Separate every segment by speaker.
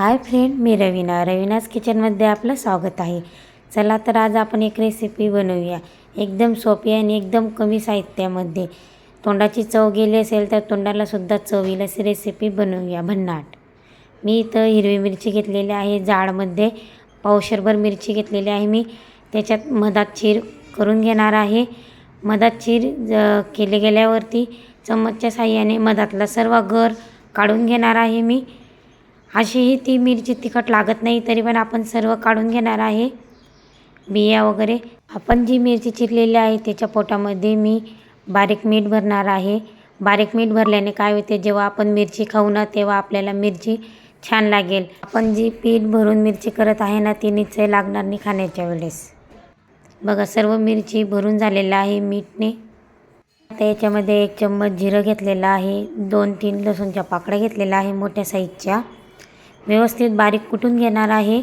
Speaker 1: Hi friend, मी रवीनाज किचनमध्ये आपलं स्वागत आहे। चला तर आज आपण एक रेसिपी बनवूया, एकदम सोपी आणि एकदम कमी साहित्यामध्ये। तोंडाची चव गेली असेल तर तोंडाला सुद्धा चव येईल अशी रेसिपी बनवूया भन्नाट। मी इथं हिरवी मिरची घेतलेली आहे, जाडमध्ये पावशेरभर मिरची घेतलेली आहे मी। त्याच्यात मधात चीर करून घेणार आहे। मधात चीर केले गेल्यावरती चम्मचच्या साहाय्याने मधातला सर्व गर काढून घेणार आहे मी। अशीही ती मिरची तिखट लागत नाही, तरी पण आपण सर्व काढून घेणार आहे, बिया वगैरे। आपण जी मिरची चिरलेली आहे त्याच्या पोटामध्ये मी बारीक मीठ भरणार आहे। बारीक मीठ भरल्याने काय होते, जेव्हा आपण मिरची खाऊ ना तेव्हा आपल्याला मिरची छान लागेल। आपण जी पीठ भरून मिरची करत आहे ना ती निश्चय लागणार नाही खाण्याच्या वेळेस। बघा, सर्व मिरची भरून झालेला आहे मीठने। आता याच्यामध्ये 1 चम्मच जिरं घेतलेलं आहे, 2-3 लसूणच्या पाकळ्या घेतलेल्या आहे मोठ्या साईजच्या। व्यवस्थित बारीक कुटून घेणार आहे।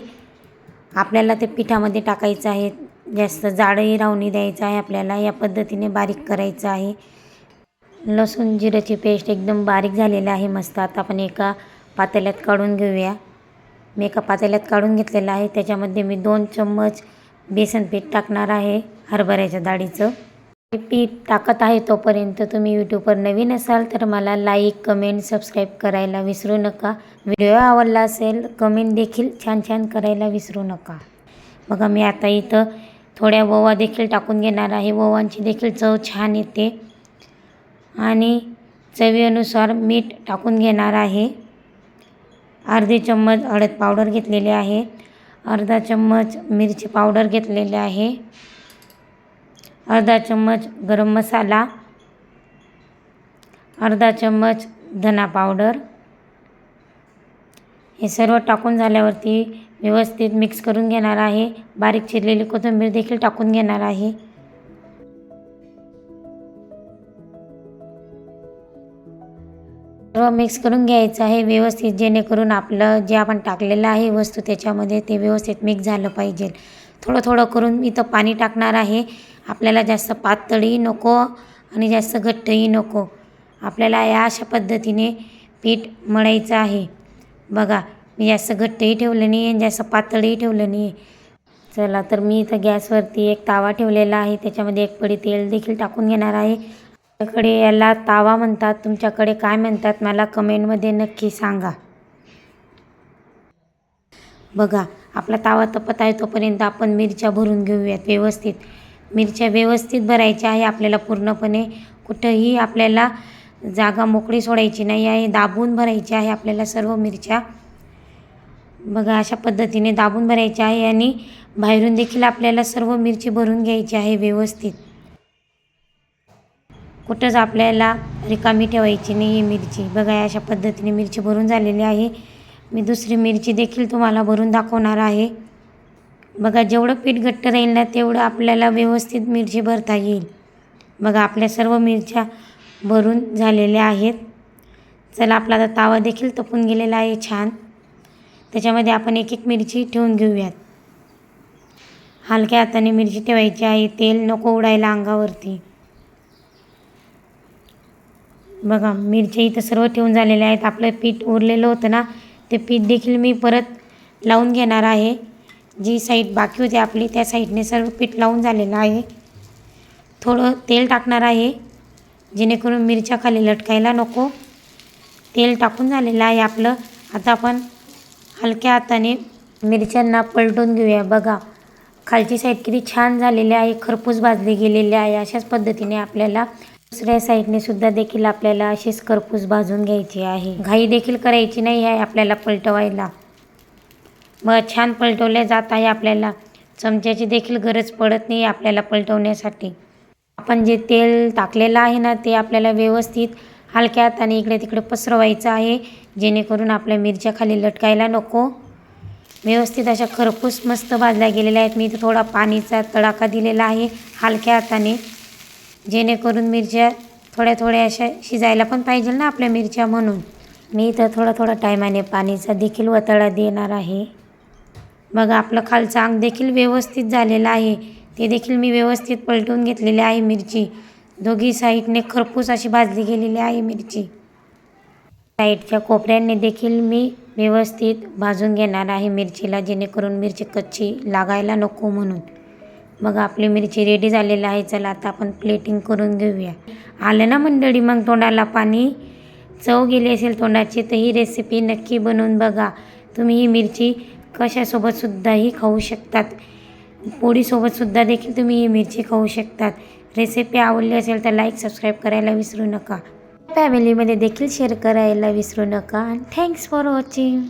Speaker 1: आपल्याला ते पिठामध्ये टाकायचं आहे, जास्त जाडही राहू नाही द्यायचं आहे आपल्याला, या पद्धतीने बारीक करायचं आहे। लसूण जिऱ्याची पेस्ट एकदम बारीक झालेली आहे मस्त। आता आपण एका पातेल्यात काढून घेऊया। मी एका पातेल्यात काढून घेतलेलं आहे। त्याच्यामध्ये मी 2 चम्मच बेसन पीठ टाकणार आहे, हरभऱ्याच्या डाळीचं। पीठ टाकत आहे तोपर्यंत तुम्ही यूट्यूबवर नवीन असाल तर मला लाईक, कमेंट, सबस्क्राईब करायला विसरू नका। व्हिडिओ आवडला असेल कमेंट देखील छान करायला विसरू नका। बघा, मी आता इथं थोड्या ओवा देखील टाकून घेणार आहे, ओवांची देखील चव छान येते। आणि चवीनुसार मीठ टाकून घेणार आहे। अर्धी चम्मच हळद पावडर घेतलेली आहे, अर्धा चम्मच मिरची पावडर घेतलेली आहे, अर्धा चम्मच गरम मसाला, अर्धा चम्मच धना पावडर। हे सर्व टाकून झाल्यावरती व्यवस्थित मिक्स करून घेणार आहे। बारीक चिरलेली कोथिंबीर देखील टाकून घेणार आहे। सर्व मिक्स करून घ्यायचं आहे व्यवस्थित, जेणेकरून आपलं जे आपण टाकलेलं आहे वस्तू त्याच्यामध्ये ते व्यवस्थित मिक्स झालं पाहिजे। थोडं करून इथं पाणी टाकणार आहे। आपल्याला जास्त पातळही नको आणि जास्त घट्टही नको, आपल्याला या अशा पद्धतीने पीठ मळायचं आहे। बघा, मी जास्त घट्टही ठेवलं नाही आणि जास्त पातळही ठेवलं नाही। चला तर मी इथं गॅसवरती एक तावा ठेवलेला आहे, त्याच्यामध्ये 1 पळी तेल देखील टाकून घेणार आहे। आपल्याकडे याला तावा म्हणतात, तुमच्याकडे काय म्हणतात मला कमेंटमध्ये नक्की सांगा। बघा, आपला तावा तपत आहे तोपर्यंत आपण मिरच्या भरून घेऊयात व्यवस्थित। मिरच्या व्यवस्थित भरायच्या आहे आपल्याला, पूर्णपणे कुठंही आपल्याला जागा मोकळी सोडायची नाही आहे, दाबून भरायची आहे आपल्याला सर्व मिरच्या। बघा, अशा पद्धतीने दाबून भरायची आहे आणि बाहेरून देखील आपल्याला सर्व मिरची भरून घ्यायची आहे व्यवस्थित। कुठंच आपल्याला रिकामी ठेवायची नाही ही मिरची। बघा, अशा पद्धतीने मिरची भरून झालेली आहे। मी दुसरी मिरची देखील तुम्हाला भरून दाखवणार आहे। बघा, जेवढं पीठ घट्ट राहील ना तेवढं आपल्याला व्यवस्थित मिरची भरता येईल। बघा, आपल्या सर्व मिरच्या भरून झालेल्या आहेत। चला, आपला आता तावा देखील तपून गेलेला आहे छान। त्याच्यामध्ये आपण एक मिरची ठेवून घेऊयात। हलक्या हाताने मिरची ठेवायची आहे, तेल नको उडायला अंगावरती। बघा, मिरच्या इथं सर्व ठेवून झालेल्या आहेत। आपलं पीठ उरलेलं होतं ना ते पीठ देखील मी परत लावून घेणार आहे। जी साईड बाकी होती आपली त्या साईडने सर्व पीठ लावून झालेलं आहे। थोडं तेल टाकणार आहे, जेणेकरून मिरच्या खाली लटकायला नको। तेल टाकून झालेलं आहे आपलं। आता आपण हलक्या हाताने मिरच्यांना पलटून घेऊया। बघा, खालची साईड किती छान झालेली आहे, खरपूस भाजली गेलेली आहे। अशाच पद्धतीने आपल्याला दुसऱ्या साईडने सुद्धा देखील आपल्याला अशीच खरपूस भाजून घ्यायची आहे। घाई देखील करायची नाही आहे आपल्याला पलटवायला। मग छान पलटवले जात आहे, आपल्याला चमच्याची देखील गरज पडत नाही आपल्याला पलटवण्यासाठी। आपण जे तेल टाकलेलं आहे ना ते आपल्याला व्यवस्थित हलक्या हाताने इकडे तिकडे पसरवायचं आहे, जेणेकरून आपल्या मिरच्या खाली लटकायला नको। व्यवस्थित अशा खरपूस मस्त भाजल्या गेलेल्या आहेत। मी इथे थोडा पाणीचा तडाखा दिलेला आहे हलक्या हाताने, जेणेकरून मिरच्या थोड्या अशा शिजायला पण पाहिजे ना आपल्या मिरच्या, म्हणून मी इथं थोडा टायमाने पाणीचा देखील वताळा देणार आहे। बघा, आपलं खालचं अंग देखील व्यवस्थित झालेलं आहे, ते देखील मी व्यवस्थित पलटून घेतलेली आहे मिरची। दोघी साईडने खरपूस अशी भाजली गेलेली आहे मिरची। साईडच्या कोपऱ्यांनी देखील मी व्यवस्थित भाजून घेणार आहे मिरचीला, जेणेकरून मिरची कच्ची लागायला नको म्हणून. मग आपली मिरची रेडी झालेली आहे. चला आता आपण प्लेटिंग करून घेऊया. आलं ना मंडळी मग तोंडाला पाणी? चव गेली असेल तोंडाची तर ही रेसिपी नक्की बनवून बघा. तुम्ही ही मिरची कशासोबतसुद्धाही खाऊ शकतात. पोळीसोबतसुद्धा देखील तुम्ही ही मिरची खाऊ शकतात. रेसिपी आवडली असेल तर लाईक सबस्क्राईब करायला विसरू नका. फॅमिलीमध्ये देखील शेअर करायला विसरू नका. Thanks for watching.